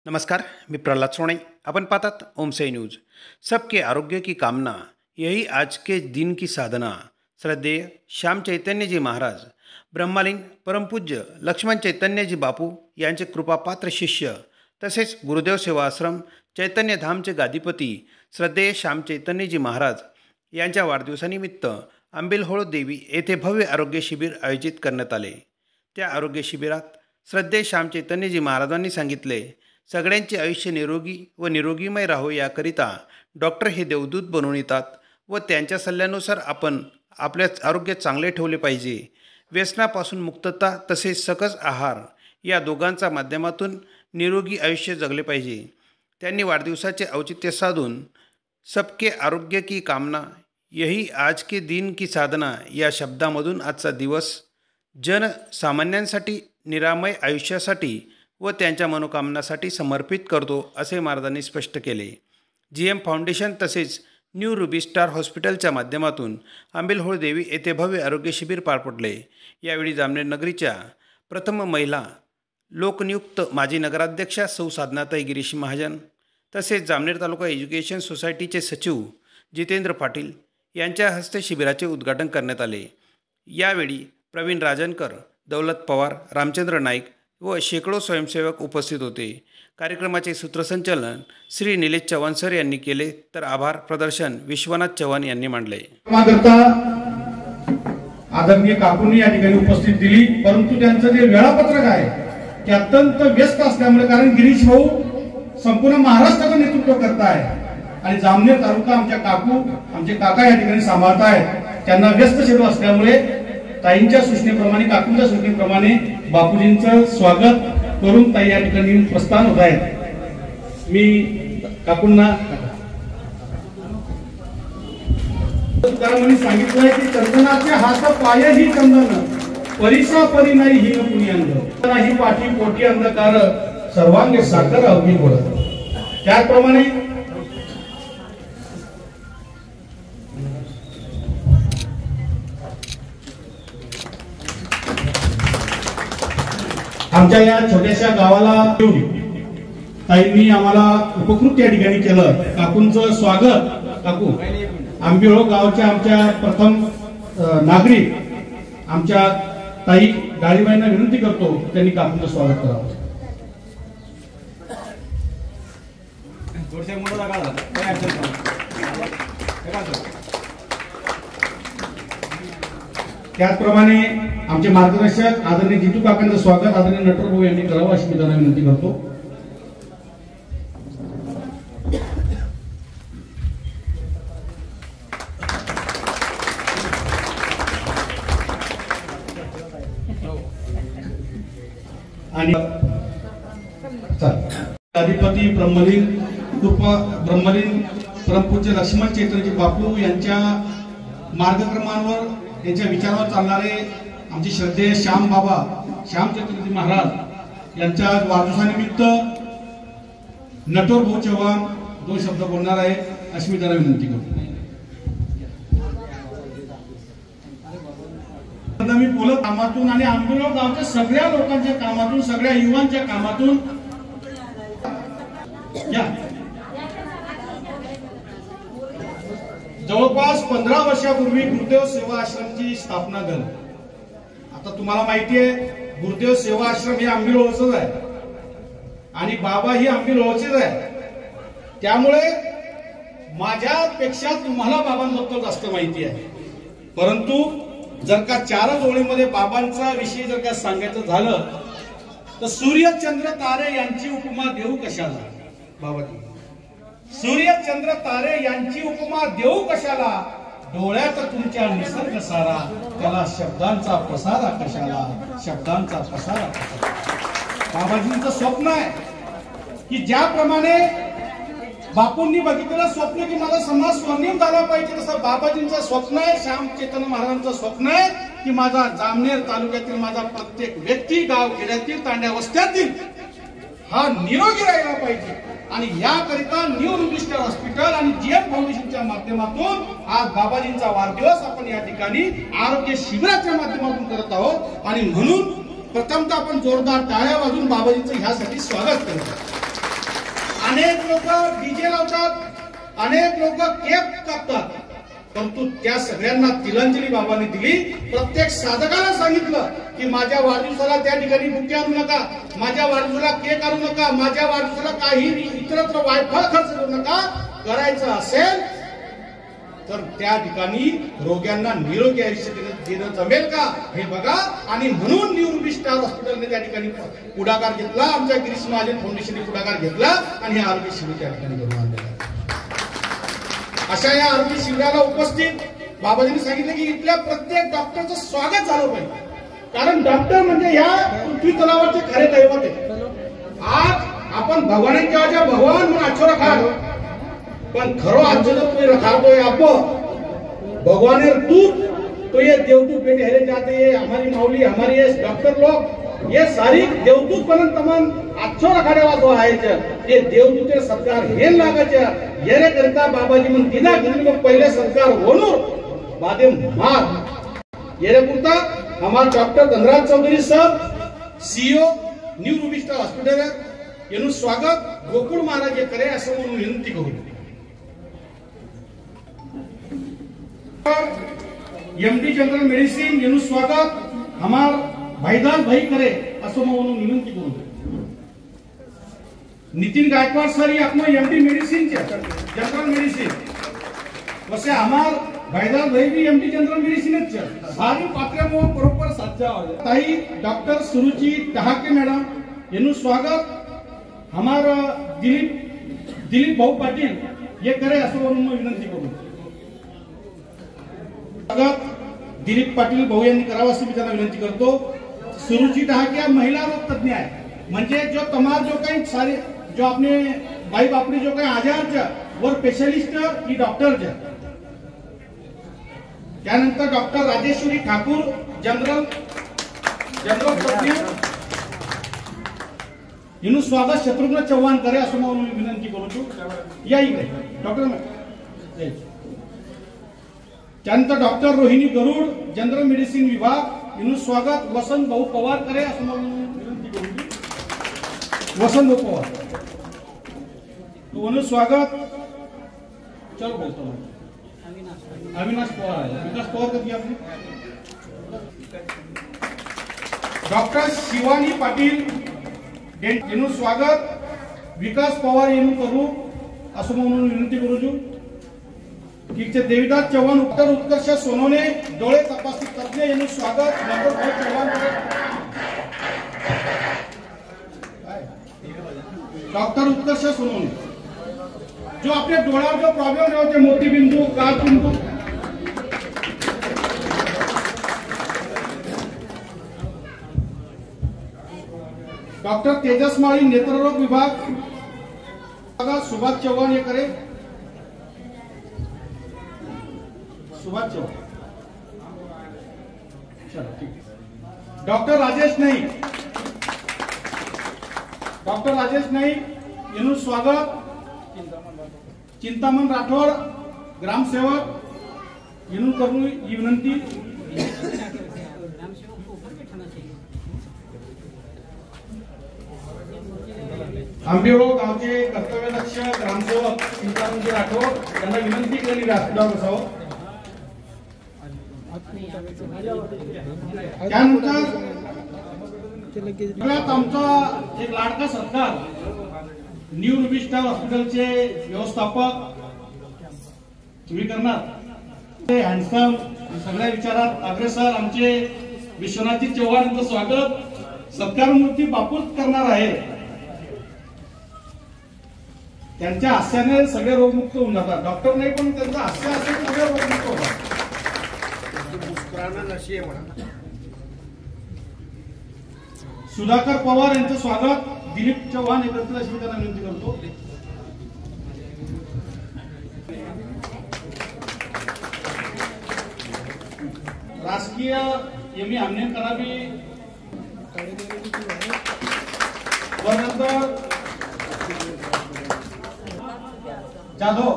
नमस्कार, मी प्रहलाद सोणे। अपन पातात ओमसे न्यूज। सबके आरोग्य की कामना, यही आज के दिन की साधना। श्रद्धेय श्याम चैतन्य जी महाराज, ब्रह्मलीन परमपूज्य लक्ष्मण चैतन्य जी बापू यांचे कृपापात्र शिष्य तसेच गुरुदेव सेवा आश्रम चैतन्य धामचे गादीपती श्रद्धेय श्याम चैतन्य जी महाराज यांच्या वाढदिवसानिमित्त आंबिलहोळ देवी येथे भव्य आरोग्य शिबिर आयोजित करण्यात आले। त्या आरोग्य शिबिरात श्रद्धेय श्याम चैतन्य जी महाराजांनी सांगितले, सगळ्यांचे आयुष्य निरोगी व निरोगीमय राहो याकरिता डॉक्टर हे देवदूत बनून येतात व त्यांच्या सल्ल्यानुसार आपण आपले आरोग्य चांगले ठेवले पाहिजे। व्यसनापासून मुक्तता तसेच सकस आहार या दोघांच्या माध्यमातून निरोगी आयुष्य जगले पाहिजे। त्यांनी वाढदिवसाचे औचित्य साधून सबके आरोग्य की कामना, यही आज के दिन की साधना या शब्दामधून आजचा दिवस जनसामान्यांसाठी निरामय आयुष्यासाठी व त्यांच्या मनोकामनासाठी समर्पित करतो असे महाराजांनी स्पष्ट केले। GM फाउंडेशन तसेच न्यू रुबी स्टार हॉस्पिटलच्या माध्यमातून आंबिलहोळ देवी येथे भव्य आरोग्य शिबिर पार पडले। यावेळी जामनेर नगरीच्या प्रथम महिला लोकनियुक्त माजी नगराध्यक्षा सौ साधनाताई गिरीश महाजन तसेच जामनेर तालुका एज्युकेशन सोसायटीचे सचिव जितेंद्र पाटील यांच्या हस्ते शिबिराचे उद्घाटन करण्यात आले। यावेळी प्रवीण राजनकर, दौलत पवार, रामचंद्र नाईक व शेकडो स्वयंसेवक उपस्थित होते। कार्यक्रमाचे सूत्रसंचालन श्री निलेश चव्हाण सर यांनी केले, तर आभार प्रदर्शन विश्वनाथ चव्हाण यांनी मांडले। आदरणीय काकूंनी या ठिकाणी उपस्थित दिली, परंतु त्यांचं जे वेळापत्रक आहे ते अत्यंत व्यस्त असल्यामुळे, कारण गिरीश भाऊ संपूर्ण महाराष्ट्राचं नेतृत्व करत आहे आणि जामनेर तालुका आमचे काका या ठिकाणी सांभाळत आहेत, त्यांना व्यस्त शेड्यूल असल्यामुळे ताईंच्या सूचनेप्रमाणे, काकूंच्या सूचनेप्रमाणे बापूजींचं स्वागत करून ताई या ठिकाणी प्रस्थान होत आहेत। मी काकूंना तुकारामांनी सांगितलंय की चंदनाचे हात पाय ही चंदन, परिसा परी नाही ही कुणी अंग, नाही पाठी पोटी अंधकार, सर्वांगे साखर अवघी गोड। त्याचप्रमाणे आमच्या या छोट्याशा गावाला ताईंनी आम्हाला उपकृत या ठिकाणी केलं। काकूंचं स्वागत, काकू आंबिलहोळ गावच्या आमच्या प्रथम नागरिक आमच्या ताई डाळीबाईंना विनंती करतो त्यांनी काकूंचं स्वागत करावं। त्याचप्रमाणे आमचे मार्गदर्शक आदरणीय जितू काकांचं स्वागत आदरणीय नटवर भाऊ यांनी करावं अशी मी त्यांना विनंती करतो। आणि अधिपती ब्रह्मलीन परमपूज्य लक्ष्मण चैतन्यजी बापू यांच्या मार्गक्रमांवर, त्यांच्या विचारावर चालणारे आमचे श्रद्धेय श्याम चैतन्यजी महाराज यांच्या वाढदिवसानिमित्त नटवर भाऊ चव्हाण 2 शब्द बोलणार आहे अशी मी त्यांना विनंती करतो। मी बोलत कामातून आणि आंबिलहोळ गावच्या सगळ्या लोकांच्या कामातून, सगळ्या युवांच्या कामातून जवळपास 15 वर्षापूर्वी गुरुदेव सेवा आश्रमची स्थापना झाली। आता तुम्हाला माहिती आहे गुरुदेव सेवा आश्रम हे आंबिलहोळच आहे आणि बाबा ही आंबिलहोळचेच आहे, त्यामुळे माझ्यापेक्षा तुम्हाला बाबांबद्दल जास्त माहिती आहे। परंतु जर का 4 ओळीमध्ये बाबांचा विषय जर का सांगायचं झालं तर सूर्य चंद्र तारे यांची उपमा देऊ कशाला, बाबाजी सूर्य चंद्र तारे यांची उपमा देऊ कशाला, डोळ्यात तुमच्या निसर्ग सारा, त्याला शब्दांचा पसारा कशाला, शब्दांचा पसारा कशाला। बाबाजींचं स्वप्न आहे की ज्याप्रमाणे बापूंनी बघितलेलं स्वप्न की माझा समाज स्वर्णिम झाला पाहिजे, तसं बाबाजींचं स्वप्न आहे, श्याम चैतन्य महाराजांचं स्वप्न आहे की माझा जामनेर तालुक्यातील माझा प्रत्येक व्यक्ती, गाव खेड्यातील, तांड्या वस्त्यातील हा निरोगी राहिला पाहिजे। आणि याकरिता न्यू रुबी स्टार हॉस्पिटल आणि GM फाउंडेशनच्या माध्यमातून आज बाबाजींचा वाढदिवस आपण या ठिकाणी आरोग्य शिबिराच्या माध्यमातून करत आहोत आणि म्हणून प्रथमतः आपण जोरदार टाळ्या वाजवून बाबाजींचं ह्यासाठी स्वागत करतो। लोक डीजे लावतात, अनेक लोक केक कापतात, परंतु त्या सगळ्यांना तिलांजली बाबांनी दिली. प्रत्येक साधकाला सांगितलं की माझ्या वाढदिवसाला त्या ठिकाणी बुके आणू नका, माझ्या वाढदिवसाला केक आणू नका, माझ्या वाढदिवसाला काही इतरत्र वायफळ खर्च करू नका. करायचं असेल तर त्या ठिकाणी रोग्यांना निरोगी आयुष्य देणं जमेल का हे बघा. आणि म्हणून न्यू रुबी स्टार हॉस्पिटलने त्या ठिकाणी पुढाकार घेतला, आमच्या गिरीश महाजन फाउंडेशनने पुढाकार घेतला आणि हे आरोग्य शिबिर त्या ठिकाणी करून आणलेलं. अशा या आरोग्य शिबिराला उपस्थित बाबाजींनी सांगितलं की इथल्या प्रत्येक डॉक्टरचं स्वागत झालं पाहिजे, कारण डॉक्टर म्हणजे या पृथ्वी तलावाचे खरे दैवत आहे. आज आपण भगवानांच्या भगवान म्हणून आचो रखाल, पण खरो आचो तुम्ही रखालतोय आप भगवानेर दूत, तो ये देवदूत बेटे हेरे जाते, ये हमारी माऊली हमारी ये डॉक्टर लोग ये सारी देवदूत बनन तमन आचो रखाडे वाजो आहे ये देवदूते सत्कार हे लागायचे येरे करता बाबाजी म्हणून दिना घेऊन पहिले सत्कार होणूर बादे मार येरे पुरता हमार डॉक्टर धनराज चौधरी साहब CEO new Ruby star hospital येनु स्वागत गोकुळ महाराज ये करे असं म्हणून विनंती करू. एमडी जनरल मेडिसिन येनु स्वागत हमार भाईदास भाई करे असं म्हणून विनंती करू. नितिन गायकवाड सर ही अपना एमडी मेडिसिन जनरल मेडिसिन वैसे हमार भाईदास भाई भी एमडी जनरल मेडिसिन सारी पात्रे मो बरोबर साचा ताई डॉक्टर सुरुचि टहाके मैडम येनु स्वागत हमार दिलीप भाऊ पाटील ये करे असं म्हणून विनंती करू. स्वागत दिलीप पाटील भाऊ यांनी करावं असं मी त्यांना विनंती करतो. सुरुचि टहाके महिला रोग तज्ञ आहे, म्हणजे जो तमाम जो काही सारे जो आपने बाई बापरी जो काही आजार वर स्पेशलिस्ट ही डॉक्टर त्यानंतर डॉक्टर राजेश्वरी ठाकूर जनरल तज्ञ इनु स्वागत शत्रुघ्न चव्हाण करे असं म्हणून विनंती करू. या इकडे डॉक्टर त्यानंतर डॉक्टर रोहिणी गरुड जनरल मेडिसिन विभाग इनु स्वागत वसंत भाऊ पवार करे असं म्हणून विनंती करू. वसंत भाऊ पवार स्वागत. चलो बोलतो अविनाश पवार आहे. विकास पवार कधी आपली डॉक्टर शिवानी पाटील येनु स्वागत विकास पवार येनु करू असं म्हणून विनंती करू. ठीक आहे. देवीदास चव्हाण उत्तर उत्कर्ष सोनवणे डोळे तपासणी तज्ञ येनु स्वागत. नंबर चव्हाण डॉक्टर उत्कर्ष सोनवणे जो अपने डोळ्यावर जो प्रॉब्लेम होते मोतीबिंदू काचबिंदू डॉक्टर तेजस माळी नेत्ररोग विभाग सुभाष चव्हाण ये करे. सुभाष चव्हाण चलो ठीक. डॉक्टर राजेश नाईक येनु स्वागत. चिंतामण राठोड ग्रामसेवक येनु करू ही विनंती. आंबेओ गावचे कर्तव्यदक्ष ग्रामसेवक चिंतामणजी राठोड यांना विनंती केलेली व्यासपीठावर बसावं. त्यानंतर आमचा एक लाडका सरकार न्यू रुबी स्टार हॉस्पिटलचे व्यवस्थापक तुम्ही करणार हँडसम सगळ्या विचारात अग्रेसर आमचे विश्वनाथजी चव्हाण यांचं स्वागत सत्कार मूर्ती बापूच करणार आहे. त्यांच्या हास्याने सगळे रोगमुक्त होऊन जातात. डॉक्टर नाही पण त्यांचं हास्य असेल सगळे रोगमुक्त होतात. सुधाकर पवार यांचं स्वागत. दिलीप चव्हाण एकत्र अशी त्यांना विनंती करतो. राजकीय एमी हमने करावी व नंतर जाधव